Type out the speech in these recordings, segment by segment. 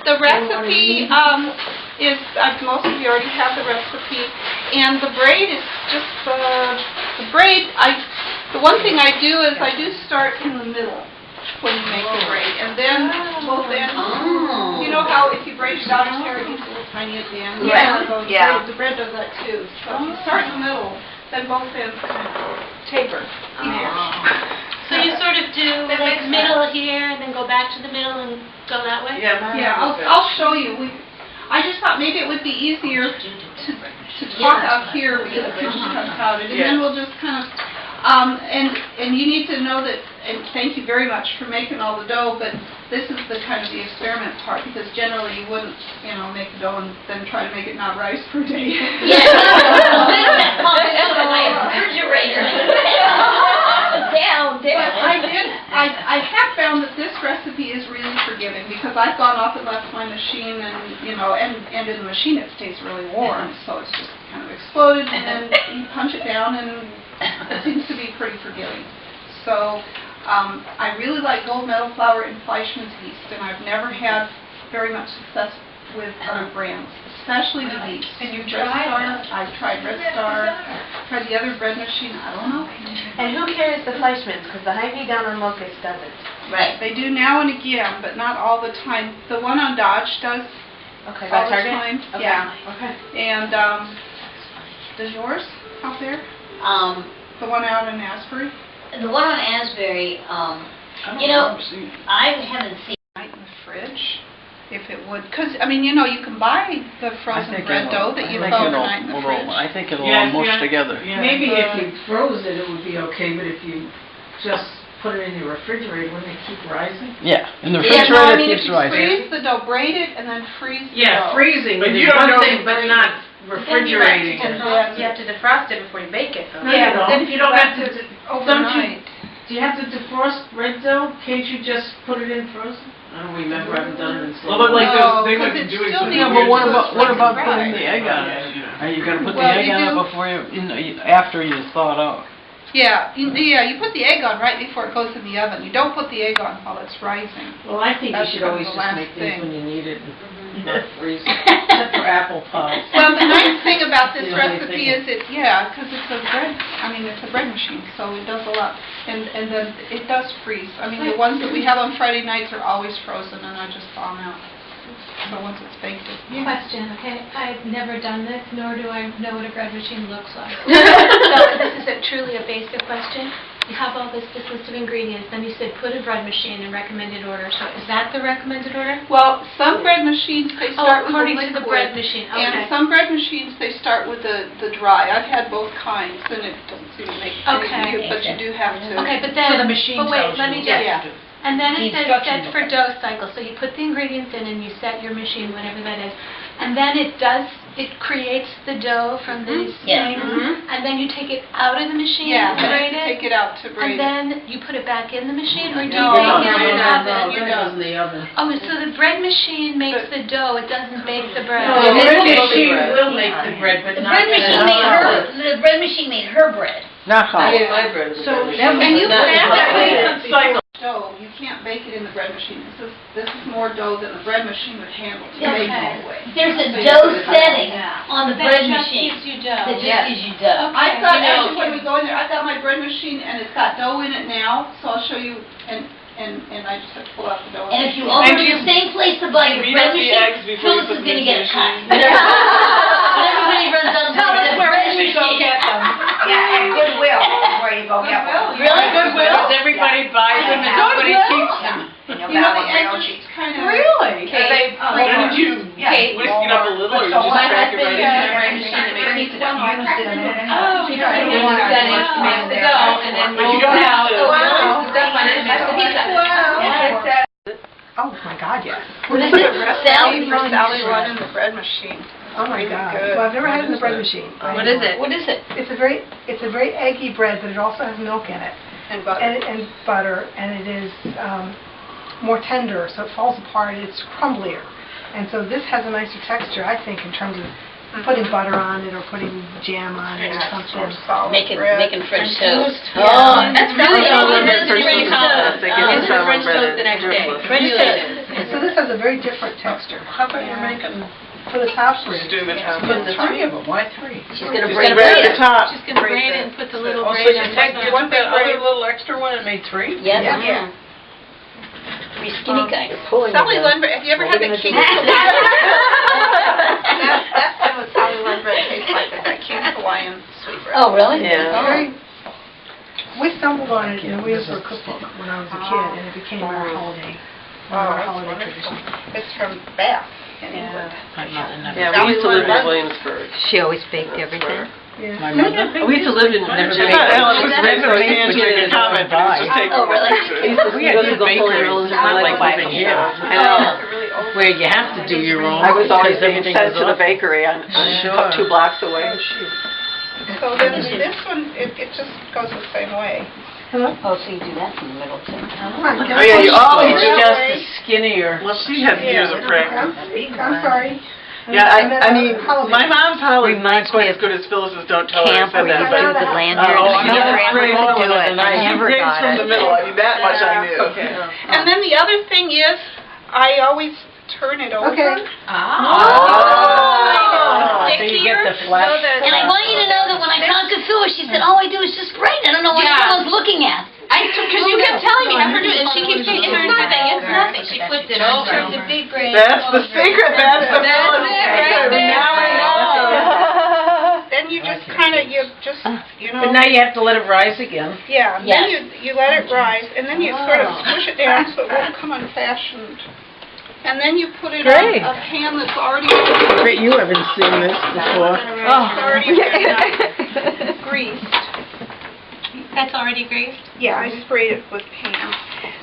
The recipe is, most of you already have the recipe, and the braid is just the braid. The one thing I do is I do start in the middle when you make the braid, and then both ends. You know how if you braid your daughter's hair, it gets a little tiny at the end. Yeah. The bread does that too. So if you start in the middle, then both ends kind of taper. So you sort of do like middle here, and then go back to the middle and go that way? Yeah, I'll show you. I just thought maybe it would be easier to talk up here because it's kind of crowded, and then we'll just kind of, and you need to know that, and thank you very much for making all the dough, but this is the kind of the experiment part, because generally you wouldn't, make the dough and then try to make it not rise per day. I have found that this recipe is really forgiving, because I've gone off and left my machine, and and in the machine it stays really warm, so it's just kind of exploded, and then you punch it down, and it seems to be pretty forgiving. So I really like gold medal flour and Fleischmann's yeast, and I've never had very much success with other brands, especially with yeast. And you Red tried? Star, I've tried Red Star, tried the other bread machine, I don't know. And who carries the Fleischmann's? Because the Hy-Vee down on Locust doesn't. Right. They do now and again, but not all the time. The one on Dodge does Okay, all by the Target? time. Okay. Yeah. Okay. And does yours out there? The one out in Asbury? The one on Asbury, I haven't seen. Right in the fridge, if it would, because you can buy the frozen bread dough that you throw overnight in the fridge. I think it'll all mush together. Maybe if you froze it, it would be okay, but if you just put it in the refrigerator, wouldn't it keep rising? Yeah, in the refrigerator it keeps if you rising. freeze the dough, braid it, and then freeze the dough. Yeah, freezing But is you don't one know- thing, but not refrigerating. You have to defrost it before you bake it, though. No, you don't. You don't have to. Overnight. Do you have to defrost bread dough? Can't you just put it in frozen? I don't remember. I haven't done it in so long. Well, but like No, those things because I've been it doing. still Yeah, needs but to what be about fried. putting the egg on it? Are you gonna put the Well, egg you on it do- before after you thaw it out? Yeah, you put the egg on right before it goes in the oven. You don't put the egg on while it's rising. Well, I think That's you should kind of always the just last make things thing. when you need it and not freeze it. Except for apple pies. Well, the nice thing about this The only recipe thing. is because it's a bread, it's a bread machine, so it does a lot. And then it does freeze. The ones that we have on Friday nights are always frozen, and I just thaw them out. So once it's baked, Question, okay, I've never done this, nor do I know what a bread machine looks like. So this is truly a basic question. You have all this list of ingredients, then you said put a bread machine in recommended order. So is that the recommended order? Well, some bread machines, they start with the according liquid. to the bread machine, okay. And some bread machines, they start with the dry. I've had both kinds, and it doesn't seem to make any Okay. but you do have to. Okay, but then, So the machine but wait, tells let you me what just, to do. and then The it says instruction set for book. dough cycle, so you put the ingredients in and you set your machine, whatever that is, and then it creates the dough from these Yes. things, and then you take it out of the machine Yeah, and I braid have to it, take it out to braid and it. then you put it back in the machine, or do you No, bake it in the no, oven? you It goes in the oven. Oh, so the bread machine makes the dough, it doesn't make the bread. No, the bread it's machine bread. will make the bread, but The not bread machine the bread machine made her bread. Not hot. So, And you that's can not have the cycle. Dough, you can't bake it in the bread machine. This is more dough than the bread machine would handle to bake all the way. There's a So you dough put it setting on. on the That bread just machine gives you that dough. just gives you dough. I've got, You know, actually, when we go in there, I've got my bread machine, and it's got dough in it now, so I'll show you, and I just have to pull out the dough. And if you go to the same place to buy your beat bread up the machine, eggs before you Phyllis put is them going to in the get cut. machine. Everybody runs out Tell to us the where bread we should go machine. get them. Yeah, at Goodwill is where you go get them. Really? Because everybody buys them and nobody keeps them. And you'll You know, buy the them real edges cheap. kind of... Really? When did you Yeah. whisk it up a little, or you just My crack it husband right in used there? a bread machine to make pizza dough. Oh, You don't use that to mix the dough, and then roll it out, so the stuff on it and makes the pizza. Oh, my God, yes. What is it? Sally Sally? from Sally Run in the bread machine. Oh, my Really God. good. Well, I've never had it in the bread machine. What is it? What is it? It's a very eggy bread, but it also has milk in it. And butter. And butter, and it is more tender, so it falls apart, it's crumblier. And so this has a nicer texture, I think, in terms of putting butter on it or putting jam on it or something. Making French toast. Oh, that's really all all it it is, is. French toast. It's for French toast the next day. French toast. So this has a very different texture. How about you're making, For the top braid. just doing the top? Put the three of them, why three? She's gonna Just braid braid it. the top. She's gonna braid it and put the little Oh, so braid you on take, top. you want that other little extra one and made three? Yes. Yeah. Three skinny guys. Sally Lundberg, have you ever had the king? That's been what Sally Lundberg tastes like, is that king Hawaiian sweetbread. Oh, really? Very- We stumbled on it in the Wheels for a Cookbook when I was a kid, and it became our holiday, one of our that's holiday wonderful. traditions. It's from Beth in England. Yeah, we used to live in Williamsburg. She always baked everything. Yeah. My mother? We used to live in, never I thought Ellen was been. raised on hand to make a comment, but it's just taking Oh, really? pictures. We had these bakeries, not like living here. Where you have to do your own. I was always being everything sent is to the off. bakery on Sure. 2 blocks away. So then this one, it just goes the same way. Oh, so you do that in the middle too. Come on, Oh, yeah, you always It's do. just a skinnier. Well, she has years of practice. I'm sorry. Yeah, I mean, my mom's Holly is not Reminds quite me as of good as Phyllis's, don't tell her I Camp said where you that, do but. the lanyard. Oh, I I know, never that's great. able to do it. And I never grace got from it. the middle, I mean, that much I knew. Okay. And then the other thing is, I always turn it over. Okay. Oh, so you get the flash. And I want you to know that when I talked to Phyllis, she said, all I do is just braid. I don't know what someone's looking at. Because you kept telling me, have her do it, and she keeps saying, it's nothing, it's nothing. She flipped it over. It's a big braid. That's the secret, that's the That's Phyllis it, secret. right there. Now I know. Then you just kind of, you But know, now you have to let it rise again. yeah, then Yes. you let it rise, and then you sort of push it down so it won't come unfashioned. And then you put it on Great. a pan that's already Great, you haven't seen this before. it's already been greased. That's already greased? Yeah, I sprayed it with Pam.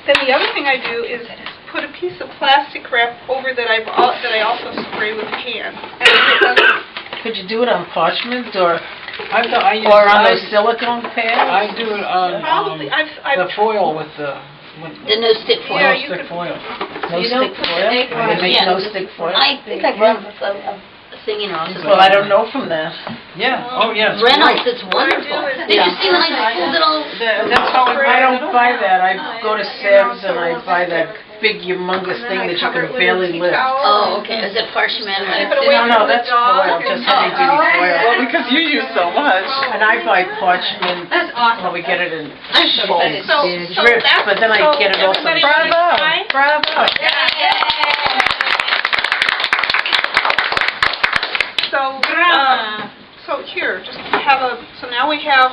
Then the other thing I do is put a piece of plastic wrap over that I also spray with Pam. And it doesn't, Could you do it on parchment or I use or on those silicone pads? I do it on, probably, the foil with the, The no stick foil. Yeah, no you stick could- foil. No stick foil? They make Yeah. no stick foil? I think I brought a thing in also. Well, I don't know from that. Yeah, oh, yes. Reynolds, it's wonderful. What I do is- Did you see when I pulled it all? That's how I don't buy that. I go to Sam's and I buy that big humongous thing that you can barely lift. Oh, okay. Is it parchment? Keep it away No, from the that's dog. foil, just heavy duty Well, foil. because you use so much. And I buy parchment, That's awesome. well, we get it in I'm so excited. strips, but then I get it also. everybody Bravo, try? bravo. So here, just so now we have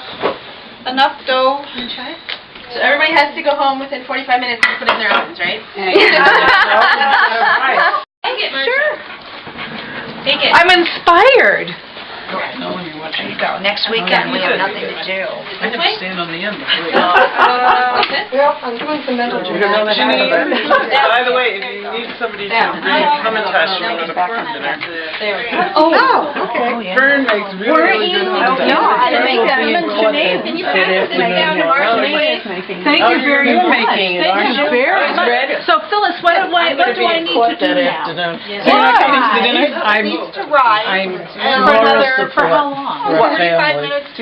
enough dough. So everybody has to go home within 45 minutes and put in their ovens, right? Sure. Take it. I'm inspired. No, when you're watching. There you go. Next weekend, we have nothing to do. I have to stand on the end. Well, I'm doing some mental gymnastics. By the way, if you need somebody to bring Hamantash when there's a corn dinner, Oh, okay. Fern makes really good Hamantash. Can you practice it down to March 8th? Thank you very You're much. making it, Thank aren't you you? very much. So Phyllis, what do I need to do now? You're not coming to the dinner? It needs to rise. I'm And moral another- support for how long? for 45 family. minutes